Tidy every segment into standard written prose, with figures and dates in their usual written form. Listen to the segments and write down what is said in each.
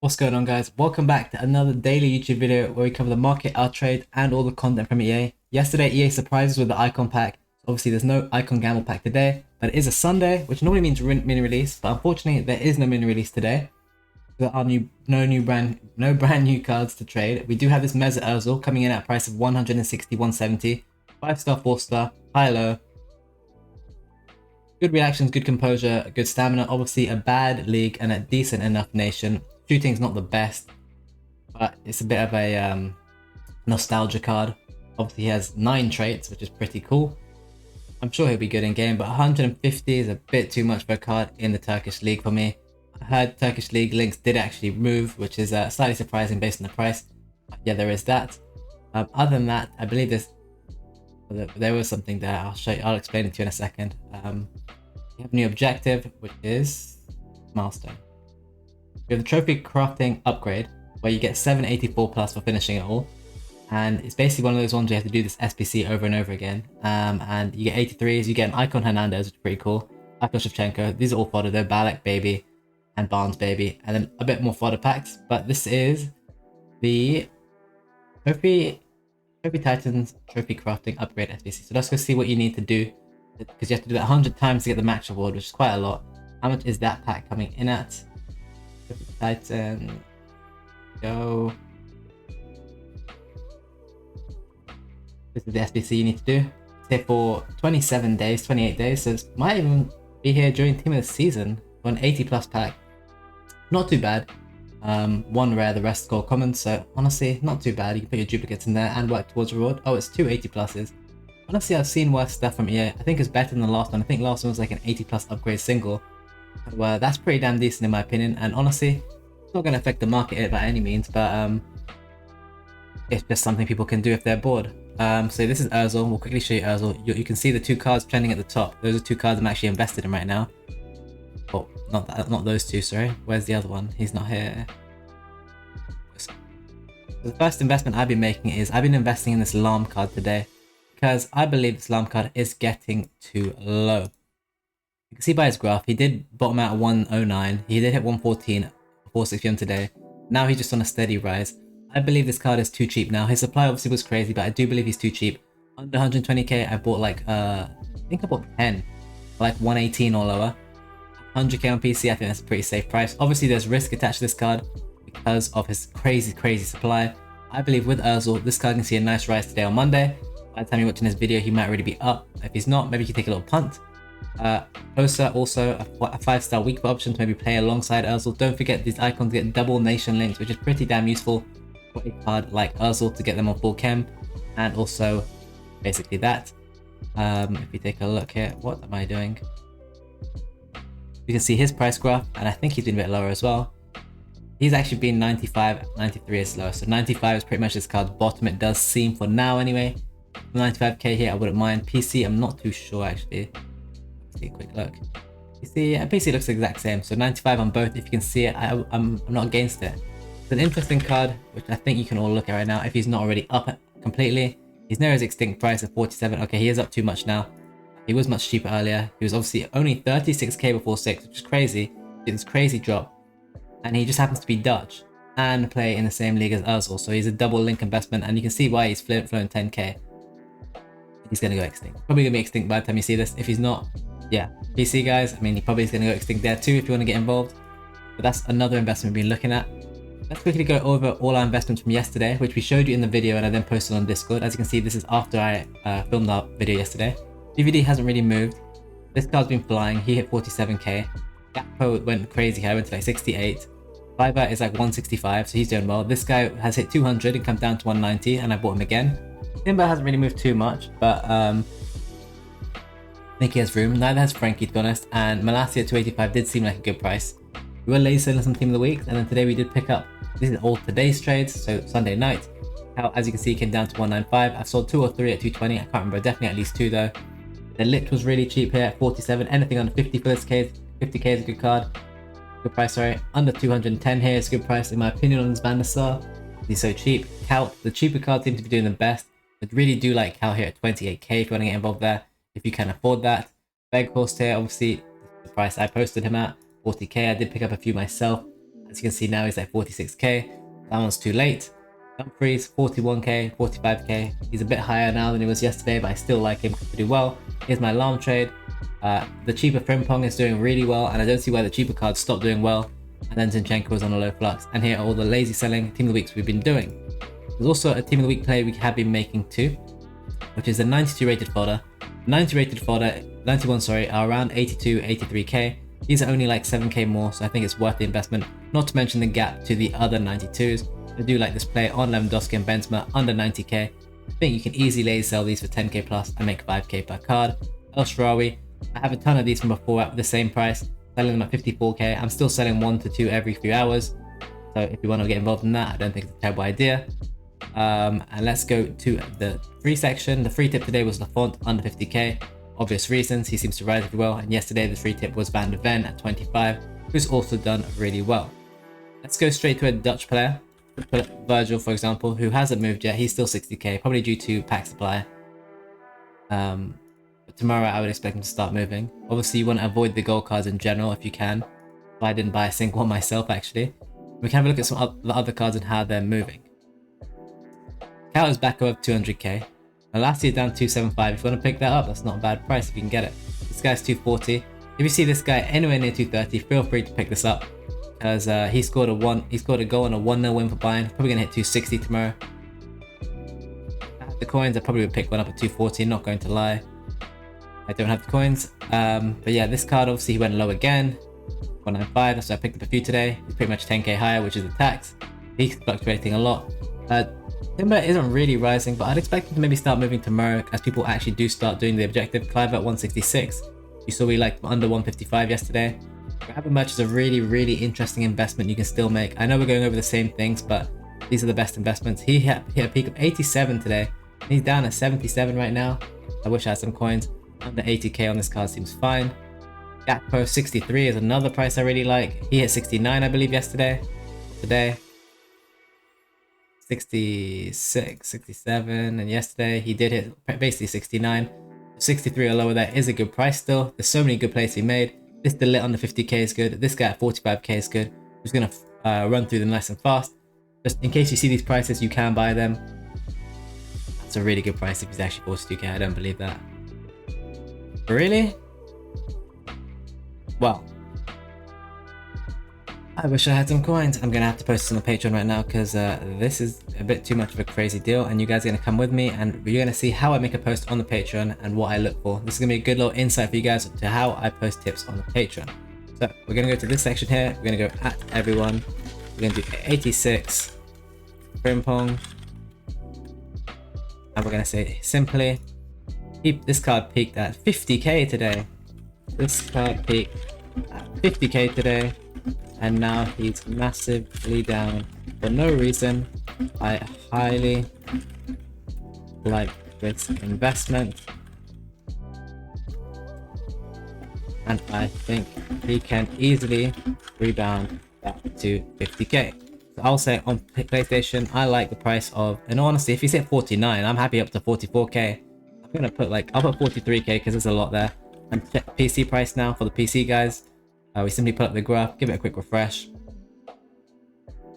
What's going on, guys? Welcome back to another daily YouTube video where we cover the market, our trade, and all the content from EA. Yesterday, EA surprised us with the Icon pack. Obviously, there's no Icon Gamble pack today, but it is a Sunday, which normally means mini release. But unfortunately, there is no mini release today. There are no brand new cards to trade. We do have this Mesut Ozil coming in at a price of 160-170, 5-star, 4-star, high low. Good reactions, good composure, good stamina. Obviously, a bad league and a decent enough nation. Shooting's not the best, but it's a bit of a nostalgia card. Obviously, he has 9 traits, which is pretty cool. I'm sure he'll be good in game, but 150 is a bit too much for a card in the Turkish league for me. I heard Turkish league links did actually move, which is slightly surprising based on the price. But yeah, there is that. Other than that, I believe there was something there. I'll explain it to you in a second. We have a new objective, which is milestone. We have the trophy crafting upgrade, where you get 784 plus for finishing it all. And it's basically one of those ones where you have to do this SPC over and over again. And you get 83s, you get an Icon Hernandez, which is pretty cool. Icon Shevchenko, these are all fodder though, Balak baby and Barnes baby, and then a bit more fodder packs. But this is the Trophy Titans Trophy Crafting Upgrade SPC. So let's go see what you need to do, because you have to do that 100 times to get the max reward, which is quite a lot. How much is that pack coming in at? Titan, go. This is the SBC you need to do. It's here for 27 days, 28 days, so it might even be here during Team of the Season for an 80 plus pack. Not too bad. One rare, the rest gold common, so honestly, not too bad. You can put your duplicates in there and work towards reward. Oh, it's 280 pluses. Honestly, I've seen worse stuff from EA. I think it's better than the last one. I think last one was like an 80 plus upgrade single. Well, that's pretty damn decent in my opinion, and honestly, it's not going to affect the market by any means, but it's just something people can do if they're bored. So this is Ozil. We'll quickly show you Ozil. You can see the 2 cards trending at the top. Those are 2 cards I'm actually invested in right now. Oh, not those 2, sorry. Where's the other one? He's not here. So the first investment I've been making is I've been investing in this Lahm card today, because I believe this Lahm card is getting too low. You can see by his graph, he did bottom out at 109, he did hit 114, 461 today. Now he's just on a steady rise. I believe this card is too cheap now. His supply obviously was crazy, but I do believe he's too cheap. Under 120k, I bought like, I think I bought 10, like 118 or lower. 100k on PC, I think that's a pretty safe price. Obviously there's risk attached to this card because of his crazy supply. I believe with Ozil, this card can see a nice rise today on Monday. By the time you're watching this video, he might already be up. If he's not, maybe you can take a little punt. Osa also a 5-star weak option to maybe play alongside Ozil. Don't forget these icons get double nation links, which is pretty damn useful for a card like Ozil to get them on full chem. And also basically that. If we take a look here, what am I doing? You can see his price graph, and I think he's been a bit lower as well. He's actually been 95, 93 is low, so 95 is pretty much this card's bottom, it does seem, for now anyway. 95k here, I wouldn't mind. PC, I'm not too sure actually. See a quick look. PC, yeah, PC looks the exact same, so 95 on both. If you can see it, I'm not against it. It's an interesting card, which I think you can all look at right now. If he's not already up completely, he's near his extinct price of 47. Okay, he is up too much now. He was much cheaper earlier. He was obviously only 36k before 6, which is crazy. It's a crazy drop, and he just happens to be Dutch and play in the same league as Ozil, so he's a double link investment, and you can see why he's flown 10k. He's gonna go extinct. Probably gonna be extinct by the time you see this. If he's not, yeah, PC guys, I mean, he probably is going to go extinct there too if you want to get involved. But that's another investment we've been looking at. Let's quickly go over all our investments from yesterday, which we showed you in the video and I then posted on Discord. As you can see, this is after I filmed our video yesterday. DVD hasn't really moved. This card's been flying. He hit 47k. Gakpo went crazy here, went to like 68. Fiverr is like 165, so he's doing well. This guy has hit 200 and come down to 190, and I bought him again. Timber hasn't really moved too much, but I think he has room. Neither has Frankie, to be honest, and Malacia at 285 did seem like a good price. We were lazy selling some Team of the Week, and then today we did pick up, this is all today's trades, so Sunday night. How, as you can see, he came down to 195. I sold 2 or 3 at 220, I can't remember, definitely at least 2 though. The Lit was really cheap here at 47, anything under 50 for this case, 50k is a good card. Good price, sorry. Under 210 here is a good price in my opinion on this Van der Sar. He's so cheap. Kaut, the cheaper cards seem to be doing the best. I really do like Cal here at 28k if you want to get involved there, if you can afford that. Weghorst here, obviously the price I posted him at, 40k. I did pick up a few myself. As you can see now, he's at 46k. That one's too late. Dumfries, 41k, 45k. He's a bit higher now than he was yesterday, but I still like him to do well. Here's my alarm trade. The cheaper Frimpong is doing really well, and I don't see why the cheaper cards stop doing well. And then Zinchenko was on a low flux. And here are all the lazy selling team of the weeks we've been doing. There's also a team of the week play we have been making too, which is the 92 rated fodder. 90 rated fodder, 91 sorry, are around 82, 83k. These are only like 7k more, so I think it's worth the investment. Not to mention the gap to the other 92s. I do like this play on Lewandowski and Benzema under 90k. I think you can easily lazy sell these for 10k plus and make 5k per card. El Shaarawy, I have a ton of these from before at the same price, selling them at 54k. I'm still selling 1 to 2 every few hours. So if you want to get involved in that, I don't think it's a terrible idea. And let's go to the free section. The free tip today was Lafont under 50k. Obvious reasons, he seems to rise really well. And yesterday the free tip was Van de Ven at 25, who's also done really well. Let's go straight to a Dutch player. Put Virgil, for example, who hasn't moved yet. He's still 60k, probably due to pack supply. But tomorrow I would expect him to start moving. Obviously you want to avoid the gold cards in general if you can. I didn't buy a single one myself actually. We can have a look at some of the other cards and how they're moving. Cal is back above 200k. Now last year down 275. If you want to pick that up, that's not a bad price if you can get it. This guy's 240. If you see this guy anywhere near 230, feel free to pick this up. Because he scored a goal on a 1-0 win for Bayern. Probably gonna hit 260 tomorrow. If I had the coins, I probably would pick one up at 240, not going to lie. I don't have the coins. But yeah, this card obviously he went low again. 195, that's why I picked up a few today. He's pretty much 10k higher, which is the tax. He's fluctuating a lot. Timber isn't really rising, but I'd expect him to maybe start moving tomorrow as people actually do start doing the objective. Clive at 166. You saw we liked under 155 yesterday. Gravenberch is a really interesting investment you can still make. I know we're going over the same things, but these are the best investments. He hit a peak of 87 today. He's down at 77 right now. I wish I had some coins. Under 80k on this card seems fine. Gakpo 63 is another price I really like. He hit 69 I believe yesterday. Today 66, 67, and yesterday he did hit basically 69. 63 or lower there is a good price still. There's so many good plays to be made. This Delit under 50k is good. This guy at 45k is good. I'm just gonna run through them nice and fast. Just in case you see these prices, you can buy them. That's a really good price if he's actually 42k. I don't believe that. Really? Well, I wish I had some coins. I'm gonna have to post this on the Patreon right now because this is a bit too much of a crazy deal, and you guys are gonna come with me and you're gonna see how I make a post on the Patreon and what I look for. This is gonna be a good little insight for you guys to how I post tips on the Patreon. So we're gonna go to this section here. We're gonna go at everyone. We're gonna do 86 Frimpong, and we're gonna say simply this card peaked at 50k today. This card peaked at 50k today. And now he's massively down for no reason. I highly like this investment, and I think he can easily rebound back to 50k. So I'll say on PlayStation, I like the price of, and honestly, if he's at 49, I'm happy up to 44k. I'm gonna put I'll put 43k because there's a lot there. And check PC price now for the PC guys. We simply put up the graph, give it a quick refresh,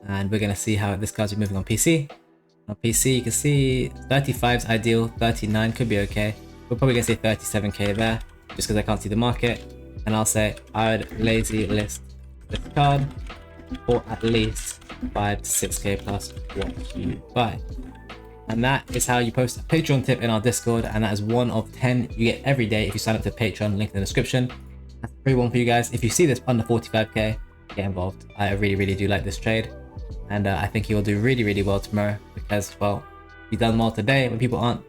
and we're going to see how this card's moving on PC. On PC, you can see 35 is ideal, 39 could be okay. We're probably going to say 37k there, just because I can't see the market. And I'll say I would lazy list this card for at least 5 to 6k plus what you buy. And that is how you post a Patreon tip in our Discord, and that is one of 10 you get every day if you sign up to Patreon, link in the description. That's a free one for you guys. If you see this under 45k, get involved. I really do like this trade, and I think he will do really well tomorrow because, well, he's done well today when people aren't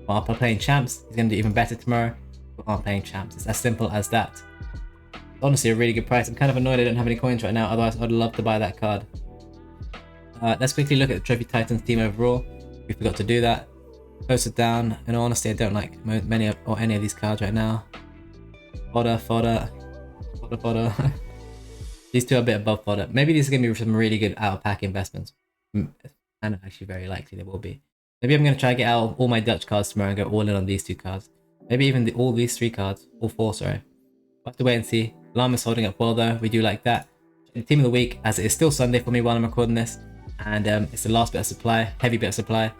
playing champs. He's going to do even better tomorrow. People aren't playing champs. It's as simple as that. Honestly, a really good price. I'm kind of annoyed I don't have any coins right now, otherwise I'd love to buy that card. Let's quickly look at the Trophy Titans team overall. We forgot to do that. Posted down, and honestly I don't like any of these cards right now. Fodder. These two are a bit above fodder. Maybe these are going to be some really good out of pack investments. And actually very likely they will be. Maybe I'm going to try to get out of all my Dutch cards tomorrow and go all in on these two cards. Maybe even all these three cards. All four, sorry. We'll have to wait and see. Llama's holding up well though. We do like that. The team of the week, as it is still Sunday for me while I'm recording this, and it's the last bit of supply, heavy bit of supply.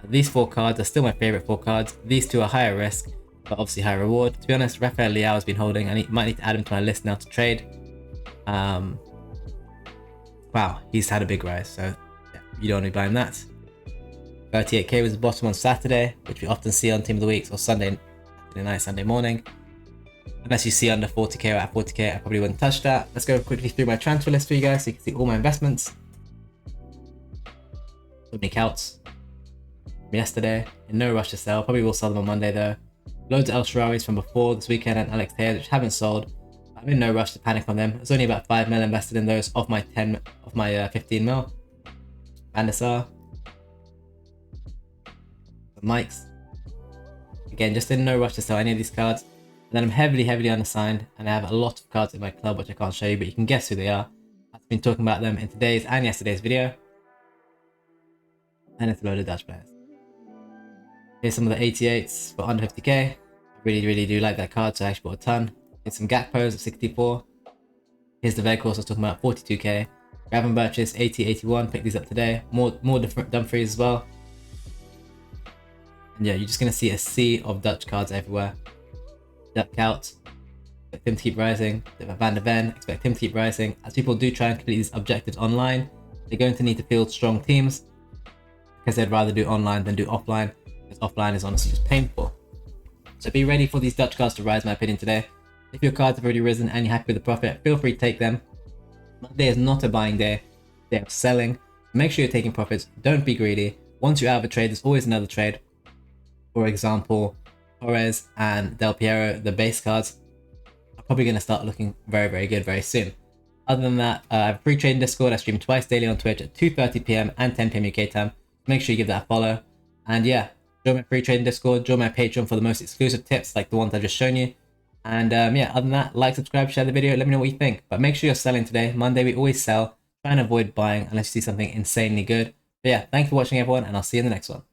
These 4 cards are still my favorite 4 cards. These 2 are higher risk, but obviously higher reward. To be honest, Rafael Leao has been holding. I might need to add him to my list now to trade. Wow, he's had a big rise, so yeah, you don't want to be buying that. 38k was the bottom on Saturday, which we often see on Team of the Weeks, or Sunday night, Sunday morning. Unless you see under 40k or at 40k, I probably wouldn't touch that. Let's go quickly through my transfer list for you guys so you can see all my investments. So many counts from yesterday. In no rush to sell. Probably will sell them on Monday though. Loads of El Shaarawy from before this weekend and Alex Telles, which haven't sold. I'm in no rush to panic on them. There's only about 5 mil invested in those off my 15 mil. Van der Sar. Mikes. Again, just in no rush to sell any of these cards. And then I'm heavily unassigned, and I have a lot of cards in my club which I can't show you, but you can guess who they are. I've been talking about them in today's and yesterday's video. And it's a load of Dutch players. Here's some of the 88s for under 50k. I really do like that card, so I actually bought a ton. Here's some Gakpos of 64. Here's the Weghorst I was talking about, 42k. Gravenberches 80, 81, picked these up today. More different Dumfries as well. And yeah, you're just going to see a sea of Dutch cards everywhere. Duck out. Expect him to keep rising. Van de Ven, expect him to keep rising. As people do try and complete these objectives online, they're going to need to field strong teams because they'd rather do online than do offline, because offline is honestly just painful. So be ready for these Dutch cards to rise, in my opinion, today. If your cards have already risen and you're happy with the profit, feel free to take them. Monday is not a buying day, day of selling. Make sure you're taking profits. Don't be greedy. Once you're out of a trade, there's always another trade. For example, Torres and Del Piero, the base cards, are probably going to start looking very good very soon. Other than that, I have a free trading Discord. I stream twice daily on Twitch at 2:30 PM and 10 PM UK time. Make sure you give that a follow. And yeah, join my free trading Discord, join my Patreon for the most exclusive tips like the ones I've just shown you. And yeah, other than that, like, subscribe, share the video, let me know what you think. But make sure you're selling today. Monday we always sell. Try and avoid buying unless you see something insanely good. But yeah, thank you for watching everyone, and I'll see you in the next one.